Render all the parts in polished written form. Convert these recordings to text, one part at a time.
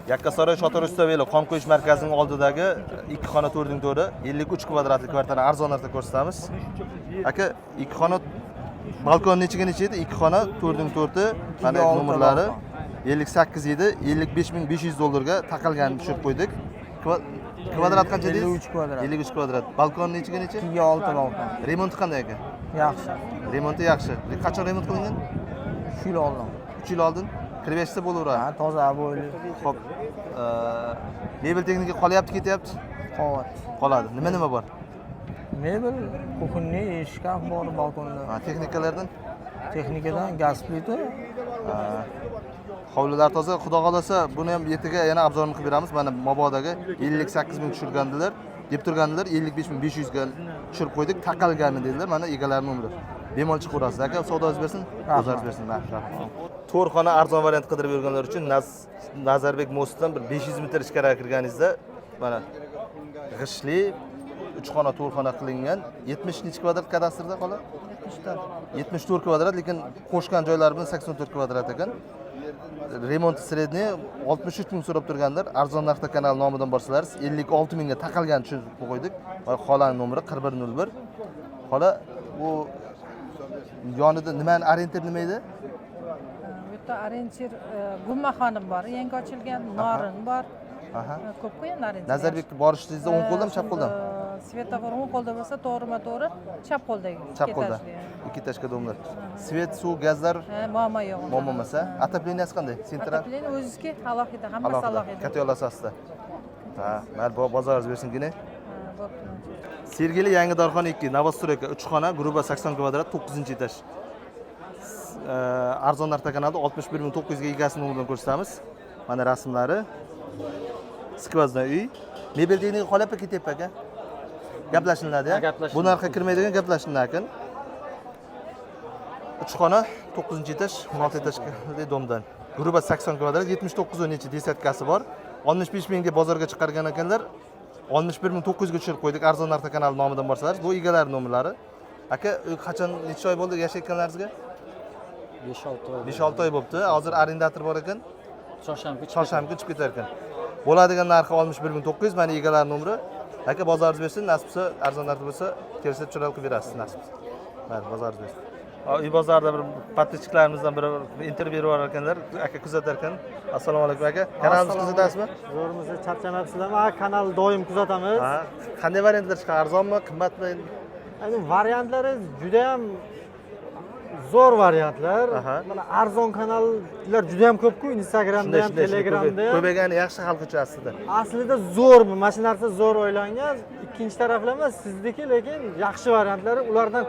Yakkasaroy Shotor Ustaveli qon quyish markazining oldidagi 2 xona 4/4 53 kvadratli kvartirani arzon narxda ko'rsatamiz. Aka, 2 xona balkon nechiga necha edi? 2 xona 4/4 mana nomerlari 58 edi, 55.500 dollarga taqalganini tushirib qo'ydik. Kvadrat qancha deysiz? 53 kvadrat. 53 kvadrat. Balkon nechiga necha? 2 balkon. Remonti qanday aka? Yaxshi. Remonti yaxshi. Qachon remont qilingan? 3 yil oldin. 3 yil oldin. Kirib yashsa bo'laveradi. Ha, toza bo'yli. Xo'p. Mebel texnika qolyapti, ketyapti? Qoladi. Nima bor? Mebel, kuxunni, shkaf bor balkonda. Ha, texnikalardan? Texnikadan gaz plita. Hovlilar toza, xudo xolasa buni ham yetiga yana obzorini qilib beramiz. Mana Mobodagi 58 ming tushirgandilar, deb turgandilar, 55.500 ga tushirib qo'ydik, taqalgani dedilar. Mana egalarining nomeri. Bemalol chiqib urasiz. Aka, savdoingiz bersin, o'zingiz bersin. Rahmat. To'rxona arzon variant qidirib yurganlar uchun Nazarbek mostidan bir 500 metr ichkariga kirganingizda mana g'ishli 3 xona to'rxona qilingan. 70 necha kvadrat kadastrda qoladi? 74 kvadrat, lekin qo'shgan joylari bilan 84 kvadrat ekan. Remont sredniy 63 ming so'rab turganlar. Arzon narxda kanal nomidan borsalar 56 mingga taqalgan tushirib qo'ydik. Va xolaning nomeri 4101. Xola bu yonida nimani orientir nima edi? Bu yerda orientir Gulmaxonim bor, yangi ochilgan Norin bor. Ko'p qo'ygan orientir. Nazarbekka borishingizda o'ng qo'ldami, chap qo'ldami? Svetofor o'ng qo'lda bo'lsa, to'g'rima-to'g'ri chap qo'ldagi. Chap qo'lda. 2 tashka domlar. Svet, suv, gazlar muammo yo'q. muammo emas-a? Atopleniyasi qanday? Sentral. Atopleniyasi o'zizga alohida, hammasi alohida. Katyol asosida. Ha, mayli bozoringiz bersingina. Bo'pti. Sergeli yangi dorixona 2, Novostroyka 3 xona, gruba 80 kvadrat, 9-etaj. Arzon narxda kanalda 61.900 ga egasini nomidan ko'rsatamiz. Mana rasmlari. Skvazdan uy. Mebel texnika qolyapti, ketyapti aka. Gaplashiladi-ya. Bu narxga kirmaydigan gaplashiladi. 3 xona, 9-etaj, 16-etajli domdan. Gruba 80 kvadrat, 79 necha desatkasi bor. 65 mingga bozorga chiqargan ekanlar. 61.900 ga tushirib qo'ydik. Arzon narxda kanal nomidan borsalar, bu egalar nomerlari. Aka, qachon necha oy bo'ldi yashayotganlaringizga? 5-6 oy bo'libdi. Hozir arendator bor ekan. Chorshanba chiqib ketar ekan. Bo'ladigan narxi 61.900, mana egalar nomeri. Aka, bozoringiz bersin, nasib bo'lsa, arzon narxda bo'lsa, kelishib chiroyli qilib berasiz, nasib bo'lsa. Mana bozoringiz bersin. Uy bozorda bir podpischiklarimizdan biri intervyu berib ekanlar. Aka kuzatar ekan. Assalomu alaykum aka. Kanalimizni kuzatasizmi? Zo'rimizni charchamabsizlarmi? Kanal doim kuzatamiz. Ha, qanday variantlar chiqadi? Arzonmi, qimmatmi? Endi variantlari juda ham zo'r variantlar. Mana arzon kanallar juda ham ko'p-ku, Instagramda ham, Telegramda ham. Ko'paygani yaxshi xalq uchun aslida. Aslida zo'r, mana shu narsa zo'r o'ylangan. Ikkinchi taraflama sizniki, lekin yaxshi variantlari ulardan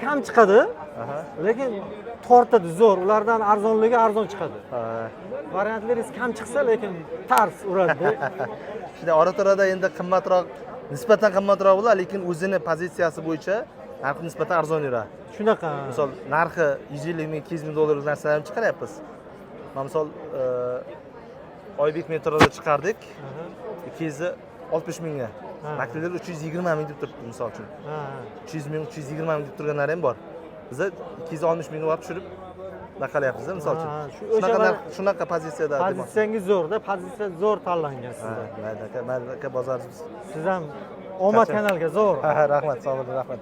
kam chiqadi. Lekin tortadi zo'r, ulardan arzonligi arzon chiqadi. Variantlaringiz kam chiqsa, lekin tars uradi. Shunday ora-tirada endi qimmatroq, nisbatan qimmatroq bo'ladi, lekin o'zini pozitsiyasi bo'yicha narxi nisbatan arzon yuradi. Shunaqa. Misol, narxi 150 ming, 200 ming dollarlik narsalarni chiqaryapmiz. Mana misol, Oybek metroda chiqardik. 260 mingga. Maktablar 320 ming deb turibdi, misol uchun. 300 ming, 320 ming deb turganlar ham bor. Biz 260 mingga olib tushirib naqalyapmiz, misol uchun. Shunaqa pozitsiyada. Pozitsiyangiz zo'rda, pozitsiya zo'r tanlangan sizda. Mayli aka, bozoringiz. Siz ham omad kanalga zo'r. Rahmat, sog' bo'ling, rahmat.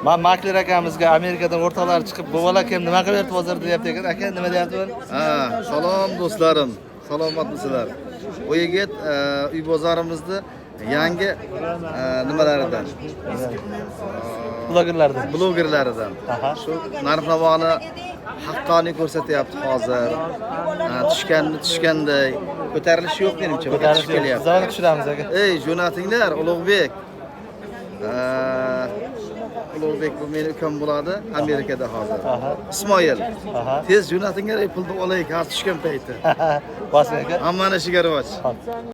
Men makler akamizga Amerikadan o'rtoqlar chiqib, "Bu bola kim, nima qilyapti bozorda?" deyapti ekan. Aka, nima deyapti bu? Salom do'stlarim. Salomatmisizlar? Bu yigit uy bozorimizni yangi nimalaridan? Blogerlaridan. Shu narx-navoni haqqoniy ko'rsatyapti hozir. Tushganday ko'tarilish yo'q menimcha. Ko'tarilish kelyapti. Zalga tushiramiz aka. Ey, jo'natinglar, Ulug'bek. Ulug'bek bu meni ukam bo'ladi, Amerikada hozir. Ismoil. Tez jo'natinglar, pulni olaylik, hozir tushgan payti. Bosing aka. Hammani ishiga rivoj.